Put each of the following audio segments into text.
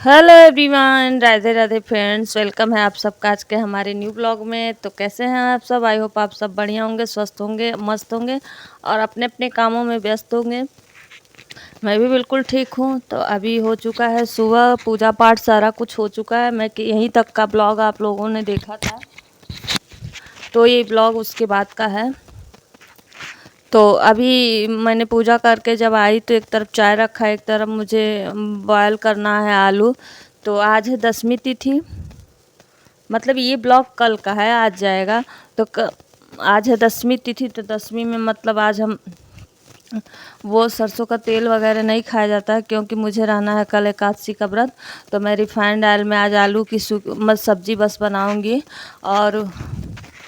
Hello everyone, Radhe Radhe friends. Welcome है आप सबका आज के हमारे न्यू ब्लॉग में। तो कैसे हैं आप सब? आई होप आप सब बढ़िया होंगे, स्वस्थ होंगे, मस्त होंगे और अपने अपने कामों में व्यस्त होंगे। मैं भी बिल्कुल ठीक हूँ। तो अभी हो चुका है सुबह, पूजा पाठ सारा कुछ हो चुका है। मैं कि यहीं तक का ब्लॉग आप लोगों ने देखा था, तो ये ब्लॉग उसके बाद का है। तो अभी मैंने पूजा करके जब आई तो एक तरफ चाय रखा है, एक तरफ मुझे बॉयल करना है आलू। तो आज है 10वीं तिथि, मतलब ये ब्लॉग कल का है, आज जाएगा। तो आज है 10वीं तिथि। तो 10वीं में मतलब आज हम वो सरसों का तेल वगैरह नहीं खाया जाता है, क्योंकि मुझे रहना है कल एकादशी का व्रत। तो मैं रिफाइंड ऑयल में आज आलू की सब्जी बस बनाऊंगी। और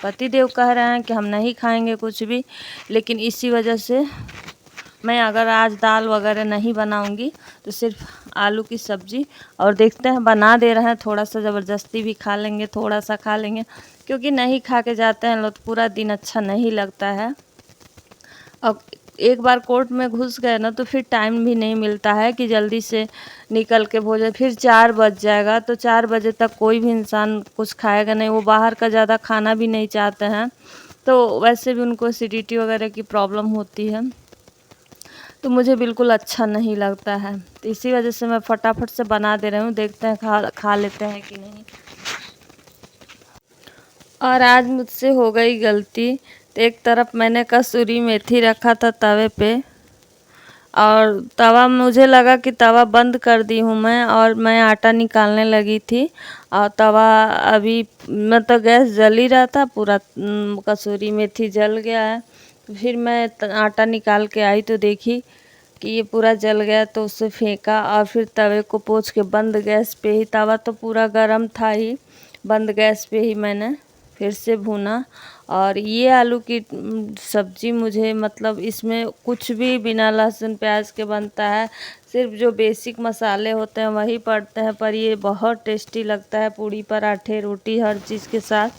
पति देव कह रहे हैं कि हम नहीं खाएंगे कुछ भी, लेकिन इसी वजह से मैं अगर आज दाल वगैरह नहीं बनाऊंगी तो सिर्फ आलू की सब्जी। और देखते हैं, बना दे रहे हैं, थोड़ा सा ज़बरदस्ती भी खा लेंगे, थोड़ा सा खा लेंगे, क्योंकि नहीं खा के जाते हैं लोग तो पूरा दिन अच्छा नहीं लगता है। अब एक बार कोर्ट में घुस गए ना तो फिर टाइम भी नहीं मिलता है कि जल्दी से निकल के भोजन। फिर 4 बज जाएगा, तो 4 बजे तक कोई भी इंसान कुछ खाएगा नहीं। वो बाहर का ज़्यादा खाना भी नहीं चाहते हैं, तो वैसे भी उनको एसिडिटी वगैरह की प्रॉब्लम होती है, तो मुझे बिल्कुल अच्छा नहीं लगता है। तो इसी वजह से मैं फटाफट से बना दे रही हूँ, देखते हैं खा लेते हैं कि नहीं। और आज मुझसे हो गई गलती। तो एक तरफ मैंने कसूरी मेथी रखा था तवे पे, और तवा मुझे लगा कि तवा बंद कर दी हूँ मैं, और मैं आटा निकालने लगी थी। और तवा अभी मतलब गैस जल ही रहा था, पूरा कसूरी मेथी जल गया है। फिर मैं आटा निकाल के आई तो देखी कि ये पूरा जल गया। तो उसे फेंका और फिर तवे को पोंछ के बंद गैस पे ही, तवा तो पूरा गर्म था ही, बंद गैस पे ही मैंने फिर से भूना। और ये आलू की सब्जी मुझे मतलब इसमें कुछ भी बिना लहसुन प्याज के बनता है, सिर्फ जो बेसिक मसाले होते हैं वही पड़ते हैं, पर ये बहुत टेस्टी लगता है। पूड़ी पराठे रोटी हर चीज़ के साथ,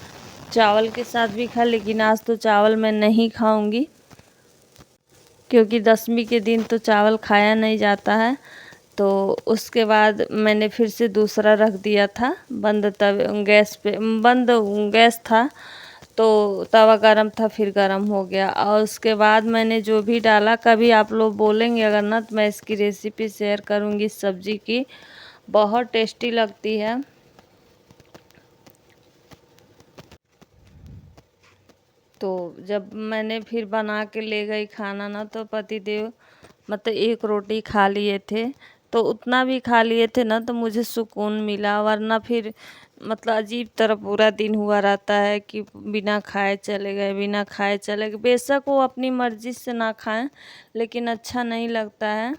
चावल के साथ भी खा, लेकिन आज तो चावल मैं नहीं खाऊंगी, क्योंकि 10वीं के दिन तो चावल खाया नहीं जाता है। तो उसके बाद मैंने फिर से दूसरा रख दिया था बंद तवे गैस पे, बंद गैस था, तो तवा गरम था, फिर गरम हो गया। और उसके बाद मैंने जो भी डाला, कभी आप लोग बोलेंगे अगर ना, तो मैं इसकी रेसिपी शेयर करूँगी इस सब्ज़ी की, बहुत टेस्टी लगती है। तो जब मैंने फिर बना के ले गई खाना ना, तो पति देव मतलब एक रोटी खा लिए थे। तो उतना भी खा लिए थे ना तो मुझे सुकून मिला, वरना फिर मतलब अजीब तरह पूरा दिन हुआ रहता है कि बिना खाए चले गए, बिना खाए चले गए। बेशक वो अपनी मर्जी से ना खाएं, लेकिन अच्छा नहीं लगता है।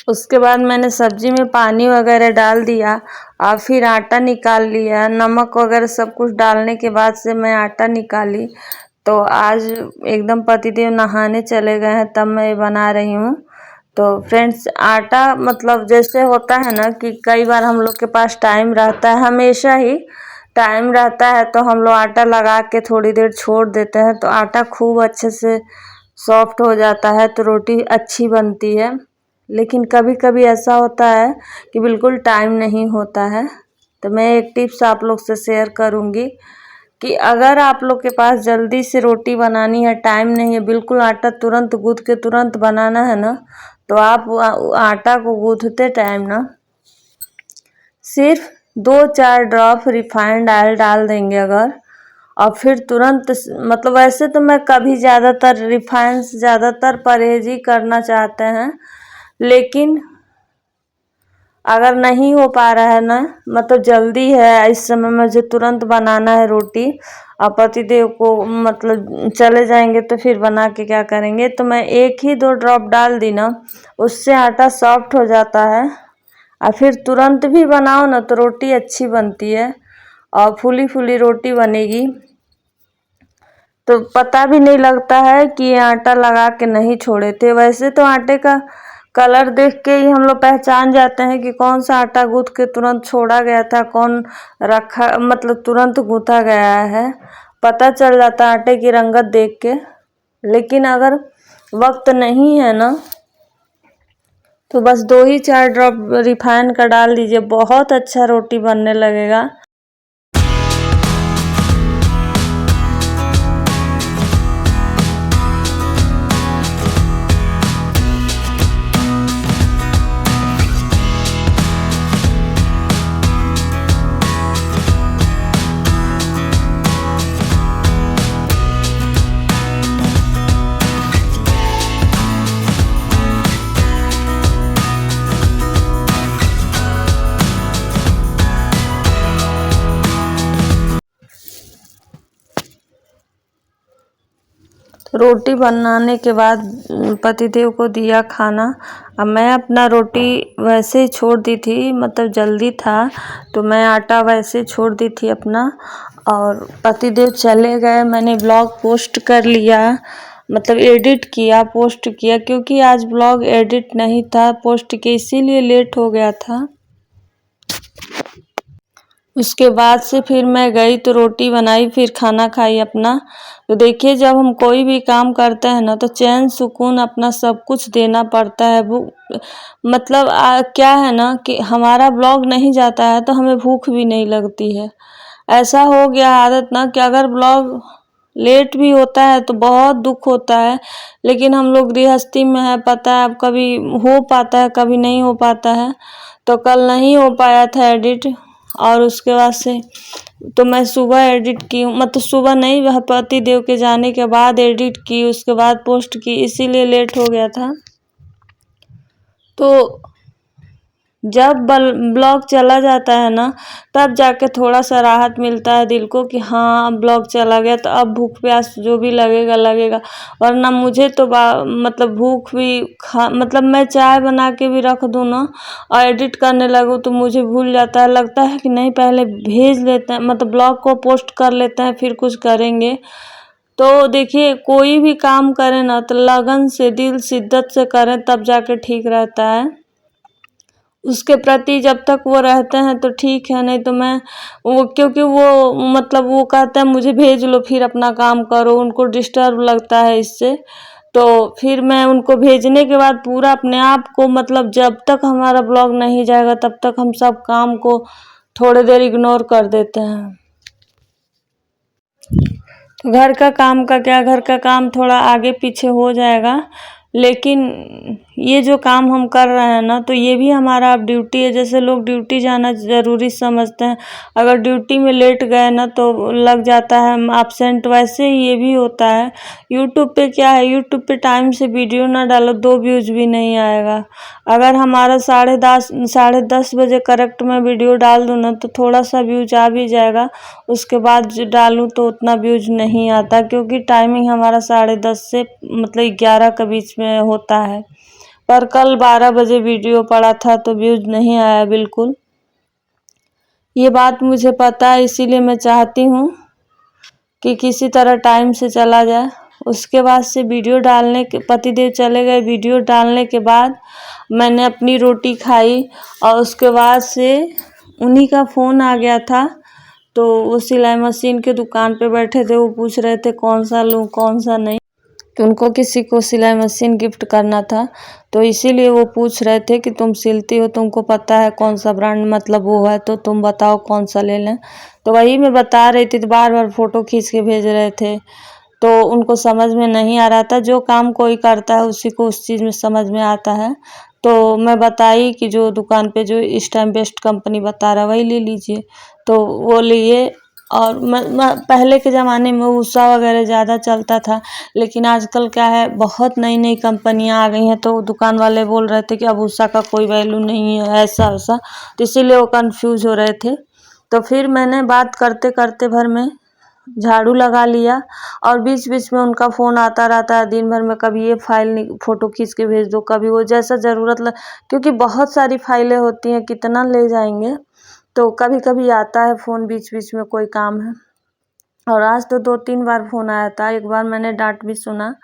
उसके बाद मैंने सब्जी में पानी वगैरह डाल दिया और फिर आटा निकाल लिया। नमक वगैरह सब कुछ डालने के बाद से मैं आटा निकाली। तो आज एकदम पतिदेव नहाने चले गए हैं, तब मैं बना रही हूँ। तो फ्रेंड्स, आटा मतलब जैसे होता है ना कि कई बार हम लोग के पास टाइम रहता है, हमेशा ही टाइम रहता है, तो हम लोग आटा लगा के थोड़ी देर छोड़ देते हैं, तो आटा खूब अच्छे से सॉफ्ट हो जाता है, तो रोटी अच्छी बनती है। लेकिन कभी कभी ऐसा होता है कि बिल्कुल टाइम नहीं होता है। तो मैं एक टिप्स आप लोग से शेयर करूंगी कि अगर आप लोग के पास जल्दी से रोटी बनानी है, टाइम नहीं है, बिल्कुल आटा तुरंत गूँथ के तुरंत बनाना है ना, तो आप आटा को गूँथते टाइम ना सिर्फ 2-4 ड्रॉप रिफाइंड ऑयल डाल देंगे अगर, और फिर तुरंत मतलब वैसे तो मैं कभी ज़्यादातर रिफाइंड से ज़्यादातर परहेज ही करना चाहते हैं, लेकिन अगर नहीं हो पा रहा है ना, मतलब जल्दी है इस समय मुझे तुरंत बनाना है रोटी, और पतिदेव को मतलब चले जाएंगे तो फिर बना के क्या करेंगे, तो मैं 1 ही 2 ड्रॉप डाल दी ना, उससे आटा सॉफ्ट हो जाता है। और फिर तुरंत भी बनाओ ना तो रोटी अच्छी बनती है और फूली फूली रोटी बनेगी, तो पता भी नहीं लगता है कि ये आटा लगा के नहीं छोड़े थे। वैसे तो आटे का कलर देख के ही हम लोग पहचान जाते हैं कि कौन सा आटा गूँथ के तुरंत छोड़ा गया था, कौन रखा मतलब तुरंत गूँथा गया है, पता चल जाता है आटे की रंगत देख के। लेकिन अगर वक्त नहीं है ना, तो बस 2 ही 4 ड्रॉप रिफाइन का डाल दीजिए, बहुत अच्छा रोटी बनने लगेगा। रोटी बनाने के बाद पतिदेव को दिया खाना। अब मैं अपना रोटी वैसे ही छोड़ दी थी, मतलब जल्दी था तो मैं आटा वैसे छोड़ दी थी अपना, और पतिदेव चले गए। मैंने ब्लॉग पोस्ट कर लिया, मतलब एडिट किया, पोस्ट किया, क्योंकि आज ब्लॉग एडिट नहीं था पोस्ट के, इसीलिए लेट हो गया था। उसके बाद से फिर मैं गई तो रोटी बनाई, फिर खाना खाई अपना। तो देखिए, जब हम कोई भी काम करते हैं ना तो चैन सुकून अपना सब कुछ देना पड़ता है। वो मतलब क्या है ना कि हमारा ब्लॉग नहीं जाता है तो हमें भूख भी नहीं लगती है। ऐसा हो गया आदत ना कि अगर ब्लॉग लेट भी होता है तो बहुत दुख होता है, लेकिन हम लोग गृहस्थी में है, पता है, अब कभी हो पाता है कभी नहीं हो पाता है। तो कल नहीं हो पाया था एडिट, और उसके बाद से तो मैं सुबह एडिट की, मतलब सुबह नहीं, वह पति देव के जाने के बाद एडिट की, उसके बाद पोस्ट की, इसीलिए लेट हो गया था। तो जब ब्लॉग चला जाता है ना तब जाके थोड़ा सा राहत मिलता है दिल को कि हाँ ब्लॉग चला गया, तो अब भूख प्यास जो भी लगेगा लगेगा। वरना मुझे तो मतलब भूख भी मतलब मैं चाय बना के भी रख दूँ ना और एडिट करने लगूँ तो मुझे भूल जाता है, लगता है कि नहीं पहले भेज लेते हैं, मतलब ब्लॉग को पोस्ट कर लेते हैं फिर कुछ करेंगे। तो देखिए, कोई भी काम करें ना तो लगन से, दिल शिद्दत से करें, तब जाके ठीक रहता है। उसके प्रति जब तक वो रहते हैं तो ठीक है, नहीं तो मैं वो, क्योंकि वो मतलब वो कहते हैं मुझे भेज लो फिर अपना काम करो, उनको डिस्टर्ब लगता है इससे। तो फिर मैं उनको भेजने के बाद पूरा अपने आप को, मतलब जब तक हमारा ब्लॉग नहीं जाएगा तब तक हम सब काम को थोड़ी देर इग्नोर कर देते हैं। तो घर का काम का क्या, घर का काम थोड़ा आगे पीछे हो जाएगा, लेकिन ये जो काम हम कर रहे हैं ना तो ये भी हमारा अब ड्यूटी है। जैसे लोग ड्यूटी जाना ज़रूरी समझते हैं, अगर ड्यूटी में लेट गए ना तो लग जाता है एब्सेंट, वैसे ही ये भी होता है। यूट्यूब पे क्या है, यूट्यूब पे टाइम से वीडियो ना डालो 2 व्यूज़ भी नहीं आएगा। अगर हमारा 10:30 बजे करेक्ट मैं वीडियो डाल दूँ ना तो थोड़ा सा व्यूज आ भी जाएगा, उसके बाद जो डालूँ तो उतना व्यूज नहीं आता, क्योंकि टाइमिंग हमारा 10:30 से मतलब 11 के बीच में होता है। पर कल 12 बजे वीडियो पड़ा था तो व्यूज नहीं आया बिल्कुल। ये बात मुझे पता है, इसीलिए मैं चाहती हूँ कि किसी तरह टाइम से चला जाए। उसके बाद से वीडियो डालने के, पतिदेव चले गए, वीडियो डालने के बाद मैंने अपनी रोटी खाई, और उसके बाद से उन्हीं का फ़ोन आ गया था। तो वो सिलाई मशीन के दुकान पे बैठे थे, वो पूछ रहे थे कौन सा लूँ कौन सा नहीं, कि उनको किसी को सिलाई मशीन गिफ्ट करना था। तो इसीलिए वो पूछ रहे थे कि तुम सिलती हो, तुमको पता है कौन सा ब्रांड मतलब वो है, तो तुम बताओ कौन सा ले लें। तो वही मैं बता रही थी, तो बार बार फ़ोटो खींच के भेज रहे थे, तो उनको समझ में नहीं आ रहा था। जो काम कोई करता है उसी को उस चीज़ में समझ में आता है। तो मैं बताई कि जो दुकान पे जो इस टाइम बेस्ट कंपनी बता रहा है वही ले लीजिए, तो वो लिए। और पहले के ज़माने में उषा वगैरह ज़्यादा चलता था, लेकिन आजकल क्या है, बहुत नई नई कंपनियां आ गई हैं, तो दुकान वाले बोल रहे थे कि अब उषा का कोई वैल्यू नहीं है, ऐसा वैसा, तो इसीलिए वो कंफ्यूज हो रहे थे। तो फिर मैंने बात करते करते भर में झाड़ू लगा लिया, और बीच बीच में उनका फ़ोन आता रहता है दिन भर में, कभी ये फाइल फ़ोटो खींच के भेज दो, कभी वो, जैसा ज़रूरत क्योंकि बहुत सारी फाइलें होती हैं, कितना ले जाएंगे, तो कभी कभी आता है फ़ोन बीच बीच में, कोई काम है। और आज तो 2-3 बार फ़ोन आया था, एक बार मैंने डांट भी सुना।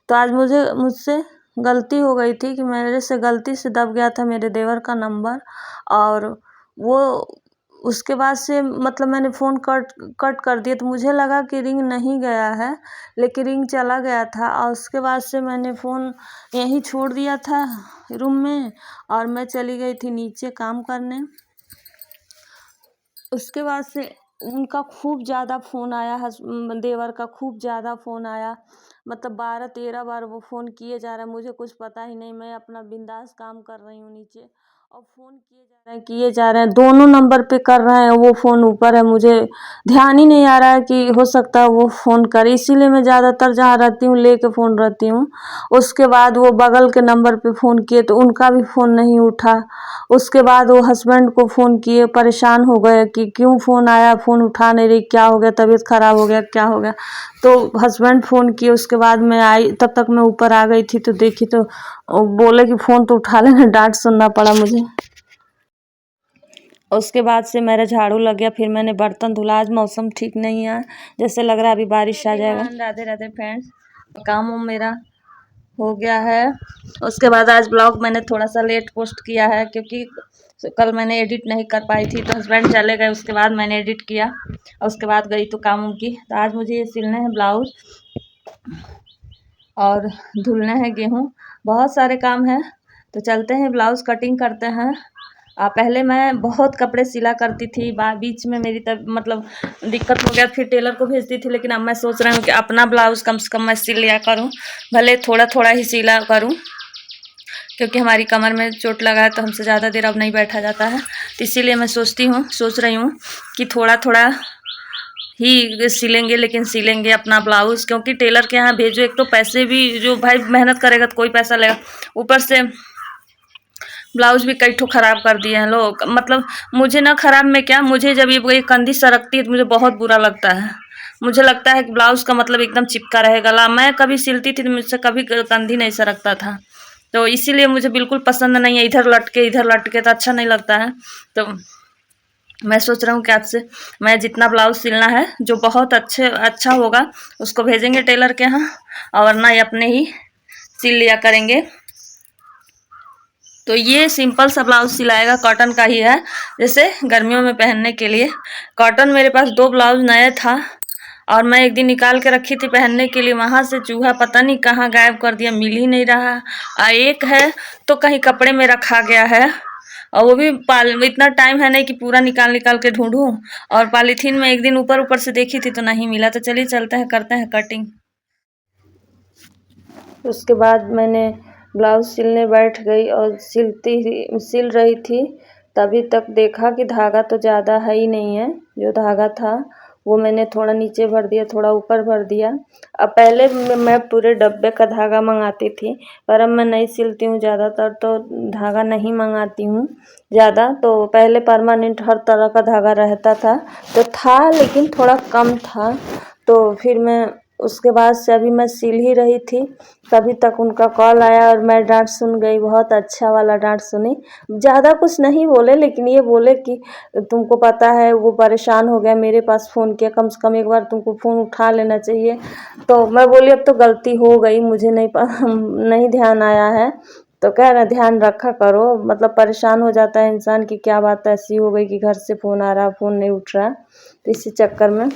तो आज मुझसे गलती हो गई थी कि मेरे से गलती से दब गया था मेरे देवर का नंबर, और वो उसके बाद से मतलब मैंने फ़ोन कट कर दिया, तो मुझे लगा कि रिंग नहीं गया है, लेकिन रिंग चला गया था। और उसके बाद से मैंने फ़ोन यहीं छोड़ दिया था रूम में, और मैं चली गई थी नीचे काम करने। उसके बाद से उनका खूब ज़्यादा फ़ोन आया, देवर का खूब ज़्यादा फ़ोन आया, मतलब 12-13 बार वो फ़ोन किए जा रहा है। मुझे कुछ पता ही नहीं, मैं अपना बिंदास काम कर रही हूँ नीचे, और फ़ोन किए जा रहे हैं, दोनों नंबर पे कर रहे हैं। वो फ़ोन ऊपर है, मुझे ध्यान ही नहीं आ रहा है कि हो सकता है वो फ़ोन करे, इसीलिए मैं ज़्यादातर जहाँ रहती हूँ लेके फ़ोन रहती हूँ। उसके बाद वो बगल के नंबर पे फ़ोन किए तो उनका भी फ़ोन नहीं उठा। उसके बाद वो हस्बैंड को फ़ोन किए, परेशान हो गए कि क्यों फ़ोन आया, फ़ोन उठा नहीं रही, क्या हो गया, तबीयत ख़राब हो गया, क्या हो गया। तो हस्बैंड फ़ोन किए, उसके बाद मैं आई, तब तक मैं ऊपर आ गई थी, तो देखी तो बोले कि फ़ोन तो उठा लेना, डांट सुनना पड़ा मुझे। उसके बाद से मेरा झाड़ू लग गया, फिर मैंने बर्तन धुला। आज मौसम ठीक नहीं है, जैसे लग रहा है अभी बारिश आ जाएगा। राधे राधे फ्रेंड्स, काम मेरा हो गया है। उसके बाद आज ब्लॉग मैंने थोड़ा सा लेट पोस्ट किया है, क्योंकि कल मैंने एडिट नहीं कर पाई थी, तो हस्बैंड चले गए, उसके बाद मैंने एडिट किया, और उसके बाद गई तो काम की। तो आज मुझे ये सिलने हैं ब्लाउज और धुलने हैं गेहूँ, बहुत सारे काम हैं। तो चलते हैं ब्लाउज कटिंग करते हैं। पहले मैं बहुत कपड़े सिला करती थी, बीच में मेरी तब मतलब दिक्कत हो गया, फिर टेलर को भेजती थी। लेकिन अब मैं सोच रही हूँ कि अपना ब्लाउज कम से कम मैं सिल लिया करूँ, भले थोड़ा थोड़ा ही सिला करूँ, क्योंकि हमारी कमर में चोट लगा है, तो हमसे ज़्यादा देर अब नहीं बैठा जाता है। तो इसीलिए मैं सोच रही हूँ कि थोड़ा थोड़ा ही सिलेंगे, लेकिन सिलेंगे अपना ब्लाउज, क्योंकि टेलर के यहाँ भेजो, एक तो पैसे भी, जो भाई मेहनत करेगा तो कोई पैसा लेगा, ऊपर से ब्लाउज भी कई ठो ख़राब कर दिए हैं लोग। मतलब मुझे ना, ख़राब में क्या, मुझे जब ये कंधी सरकती है तो मुझे बहुत बुरा लगता है। मुझे लगता है कि ब्लाउज़ का मतलब एकदम चिपका रहे गला। मैं कभी सिलती थी तो मुझसे कभी कंधी नहीं सरकता था, तो इसीलिए मुझे बिल्कुल पसंद नहीं है। इधर लटके तो अच्छा नहीं लगता है। तो मैं सोच रहा हूँ कि आज से मैं जितना ब्लाउज़ सिलना है, जो बहुत अच्छा होगा, उसको भेजेंगे टेलर के यहाँ, और वरना ये अपने ही सिल लिया करेंगे। तो ये सिंपल सा ब्लाउज सिलाएगा, कॉटन का ही है, जैसे गर्मियों में पहनने के लिए। कॉटन मेरे पास 2 ब्लाउज नए था, और मैं एक दिन निकाल के रखी थी पहनने के लिए, वहाँ से चूहा पता नहीं कहाँ गायब कर दिया, मिल ही नहीं रहा। एक है तो कहीं कपड़े में रखा गया है, और वो भी इतना टाइम है नहीं कि पूरा निकाल के ढूंढूं, और पॉलीथीन में एक दिन ऊपर से देखी थी तो नहीं मिला। तो चलिए चलते हैं, करते हैं कटिंग। उसके बाद मैंने ब्लाउज सिलने बैठ गई, और सिल रही थी, तभी तक देखा कि धागा तो ज़्यादा है ही नहीं है। जो धागा था वो मैंने थोड़ा नीचे भर दिया, थोड़ा ऊपर भर दिया। अब पहले मैं पूरे डब्बे का धागा मंगाती थी, पर अब मैं नहीं सिलती हूँ ज़्यादातर, तो धागा नहीं मंगाती हूँ ज़्यादा। तो पहले परमानेंट हर तरह का धागा रहता था, तो था लेकिन थोड़ा कम था। तो फिर मैं उसके बाद से अभी मैं सिल ही रही थी, तभी तक उनका कॉल आया, और मैं डांट सुन गई, बहुत अच्छा वाला डांट सुनी। ज़्यादा कुछ नहीं बोले, लेकिन ये बोले कि तुमको पता है वो परेशान हो गया, मेरे पास फ़ोन किया, कम से कम एक बार तुमको फ़ोन उठा लेना चाहिए। तो मैं बोली अब तो गलती हो गई, मुझे नहीं ध्यान आया है। तो कह रहा ध्यान रखा करो, मतलब परेशान हो जाता है इंसान की क्या बात ऐसी हो गई कि घर से फ़ोन आ रहा, फ़ोन नहीं उठ रहा, तो इसी चक्कर में।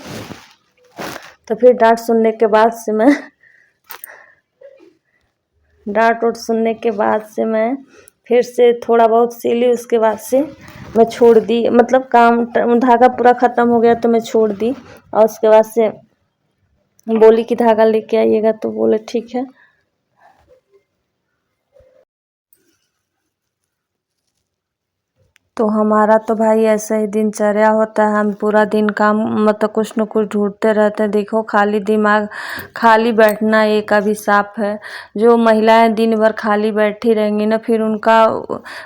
तो फिर डांट सुनने के बाद से मैं फिर से थोड़ा बहुत सिली। उसके बाद से मैं छोड़ दी, मतलब काम धागा पूरा ख़त्म हो गया तो मैं छोड़ दी। और उसके बाद से बोली कि धागा लेके आइएगा, तो बोले ठीक है। तो हमारा तो भाई ऐसा ही दिनचर्या होता है, हम पूरा दिन काम मतलब कुछ न कुछ ढूंढते रहते हैं। देखो, खाली दिमाग, खाली बैठना एक अभिशाप है। जो महिलाएं दिन भर खाली बैठी रहेंगी ना, फिर उनका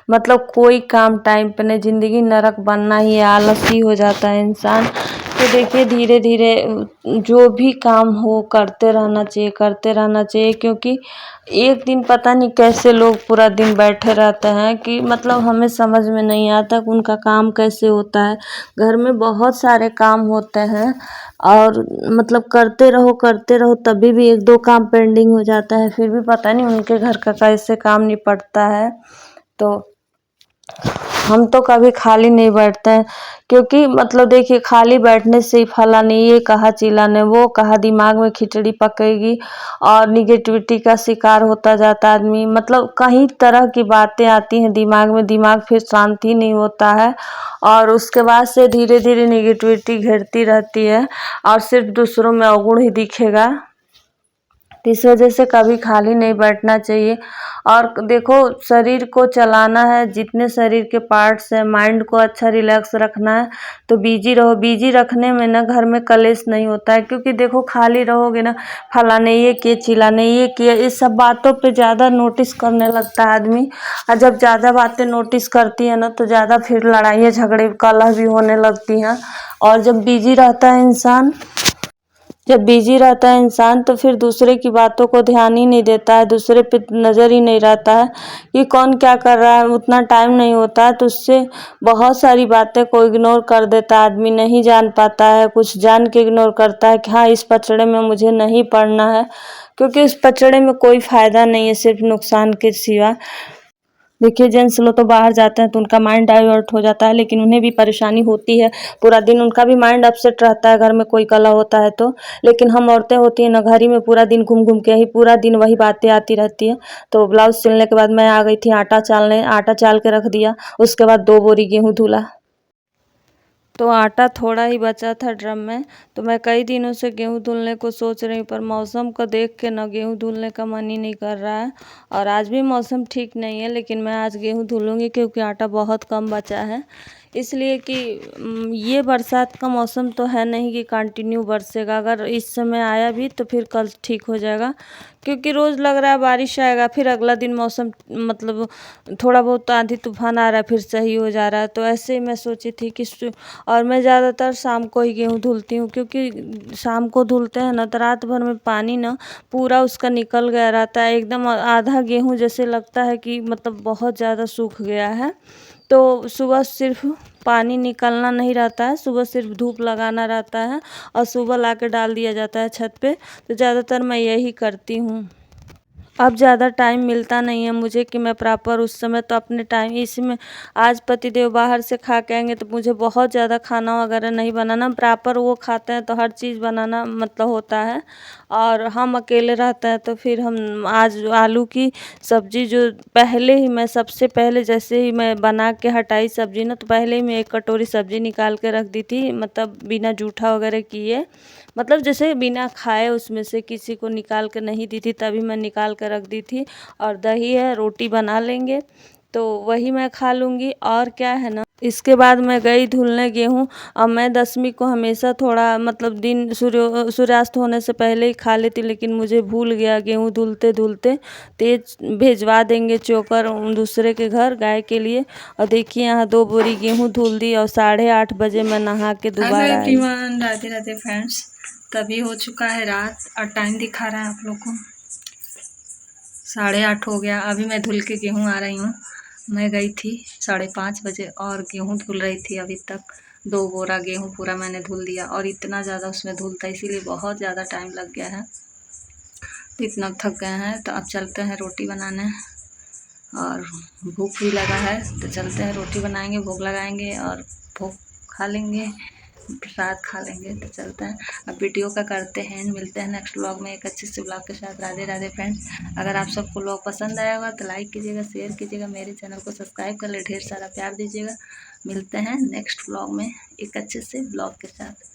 मतलब कोई काम टाइम पे नहीं, ज़िंदगी नरक बनना ही, आलसी हो जाता है इंसान। तो देखिए, धीरे धीरे जो भी काम हो करते रहना चाहिए, क्योंकि एक दिन पता नहीं कैसे लोग पूरा दिन बैठे रहते हैं, कि मतलब हमें समझ में नहीं आता कि उनका काम कैसे होता है। घर में बहुत सारे काम होते हैं, और मतलब करते रहो तभी भी 1-2 काम पेंडिंग हो जाता है, फिर भी पता नहीं उनके घर का कैसे काम निपटता है। तो हम तो कभी खाली नहीं बैठते हैं, क्योंकि मतलब देखिए खाली बैठने से ही फला नहीं, ये कहा चिल्लाने, वो कहा, दिमाग में खिचड़ी पकेगी और निगेटिविटी का शिकार होता जाता है आदमी। मतलब कई तरह की बातें आती हैं दिमाग में, दिमाग फिर शांति नहीं होता है और उसके बाद से धीरे धीरे निगेटिविटी घेरती रहती है और सिर्फ दूसरों में अवगुण ही दिखेगा। तो इस वजह से कभी खाली नहीं बैठना चाहिए। और देखो, शरीर को चलाना है, जितने शरीर के पार्ट्स हैं, माइंड को अच्छा रिलैक्स रखना है तो बिजी रहो। बिजी रखने में ना घर में कलेश नहीं होता है, क्योंकि देखो खाली रहोगे ना, फलाने ये किए, चिल्लाने ये किए, इस सब बातों पे ज़्यादा नोटिस करने लगता है आदमी। और जब ज़्यादा बातें नोटिस करती है ना तो ज़्यादा फिर लड़ाइयाँ झगड़े कलह भी होने लगती हैं। और जब बिजी रहता है इंसान तो फिर दूसरे की बातों को ध्यान ही नहीं देता है, दूसरे पे नज़र ही नहीं रहता है कि कौन क्या कर रहा है, उतना टाइम नहीं होता है। तो उससे बहुत सारी बातें को इग्नोर कर देता है आदमी, नहीं जान पाता है, कुछ जान के इग्नोर करता है कि हाँ इस पचड़े में मुझे नहीं पड़ना है, क्योंकि इस पचड़े में कोई फ़ायदा नहीं है, सिर्फ नुकसान के सिवा। देखिए जेंट्स लोग तो बाहर जाते हैं तो उनका माइंड डाइवर्ट हो जाता है, लेकिन उन्हें भी परेशानी होती है, पूरा दिन उनका भी माइंड अपसेट रहता है, घर में कोई कलह होता है तो। लेकिन हम औरतें होती हैं ना, घर ही में पूरा दिन घूम घूम के ही पूरा दिन वही बातें आती रहती है। तो ब्लाउज सिलने के बाद मैं आ गई थी आटा चाल के रख दिया, उसके बाद 2 बोरी गेहूँ धुला। तो आटा थोड़ा ही बचा था ड्रम में, तो मैं कई दिनों से गेहूँ धुलने को सोच रही हूँ, पर मौसम को देख के ना गेहूँ धुलने का मन ही नहीं कर रहा है। और आज भी मौसम ठीक नहीं है, लेकिन मैं आज गेहूँ धुलूँगी क्योंकि आटा बहुत कम बचा है। इसलिए कि ये बरसात का मौसम तो है नहीं कि कंटिन्यू बरसेगा, अगर इस समय आया भी तो फिर कल ठीक हो जाएगा, क्योंकि रोज़ लग रहा है बारिश आएगा, फिर अगला दिन मौसम मतलब थोड़ा बहुत आंधी तूफान आ रहा है, फिर सही हो जा रहा है। तो ऐसे ही मैं सोची थी कि और मैं ज़्यादातर शाम को ही गेहूँ धुलती हूँ, क्योंकि शाम को धुलते हैं ना तो रात भर में पानी ना पूरा उसका निकल गया रहता है, एकदम आधा गेहूँ जैसे लगता है कि मतलब बहुत ज़्यादा सूख गया है। तो सुबह सिर्फ पानी निकलना नहीं रहता है, सुबह सिर्फ धूप लगाना रहता है और सुबह ला के डाल दिया जाता है छत पे। तो ज़्यादातर मैं यही करती हूँ। अब ज़्यादा टाइम मिलता नहीं है मुझे कि मैं प्रॉपर उस समय तो अपने टाइम इसमें, आज पतिदेव बाहर से खा के आएंगे तो मुझे बहुत ज़्यादा खाना वगैरह नहीं बनाना, प्रॉपर वो खाते हैं तो हर चीज़ बनाना मतलब होता है। और हम अकेले रहते हैं तो फिर हम आज आलू की सब्ज़ी जो पहले ही मैं सबसे पहले जैसे ही मैं बना के हटाई सब्ज़ी ना, तो पहले ही मैं 1 कटोरी सब्ज़ी निकाल के रख दी थी, मतलब बिना जूठा वगैरह किए, मतलब जैसे बिना खाए उसमें से किसी को निकाल के नहीं दी थी, तभी मैं निकाल कर रख दी थी। और दही है, रोटी बना लेंगे तो वही मैं खा लूँगी, और क्या है ना। इसके बाद मैं गई धुलने गेहूँ। अब मैं दसवीं को हमेशा थोड़ा मतलब दिन सूर्यास्त होने से पहले ही खा लेती, लेकिन मुझे भूल गया गेहूँ धुलते धुलते। तेज भेजवा देंगे चोकर दूसरे के घर गाय के लिए। और देखिए यहाँ 2 बोरी गेहूँ धुल दी और 8:30 बजे मैं नहा के दोबारा आई। Everyone, Radhe Radhe friends. तभी हो चुका है रात और टाइम दिखा रहा है आप लोग को 8:30 हो गया। अभी मैं धुल के गेहूँ आ रही हूँ। मैं गई थी 5:30 बजे और गेहूँ धुल रही थी, अभी तक 2 बोरा गेहूँ पूरा मैंने धुल दिया, और इतना ज़्यादा उसमें धुलता इसीलिए बहुत ज़्यादा टाइम लग गया है, तो इतना थक गए हैं। तो अब चलते हैं रोटी बनाने, और भूख भी लगा है तो चलते हैं रोटी बनाएंगे, भोग लगाएंगे और भोग खा लेंगे, प्रसाद खा लेंगे। तो चलते हैं, अब वीडियो का करते हैं, मिलते हैं नेक्स्ट व्लॉग में एक अच्छे से व्लॉग के साथ। राधे राधे फ्रेंड्स। अगर आप सबको व्लॉग पसंद आया होगा तो लाइक कीजिएगा, शेयर कीजिएगा, मेरे चैनल को सब्सक्राइब कर ले, ढेर सारा प्यार दीजिएगा। मिलते हैं नेक्स्ट व्लॉग में एक अच्छे से व्लॉग के साथ।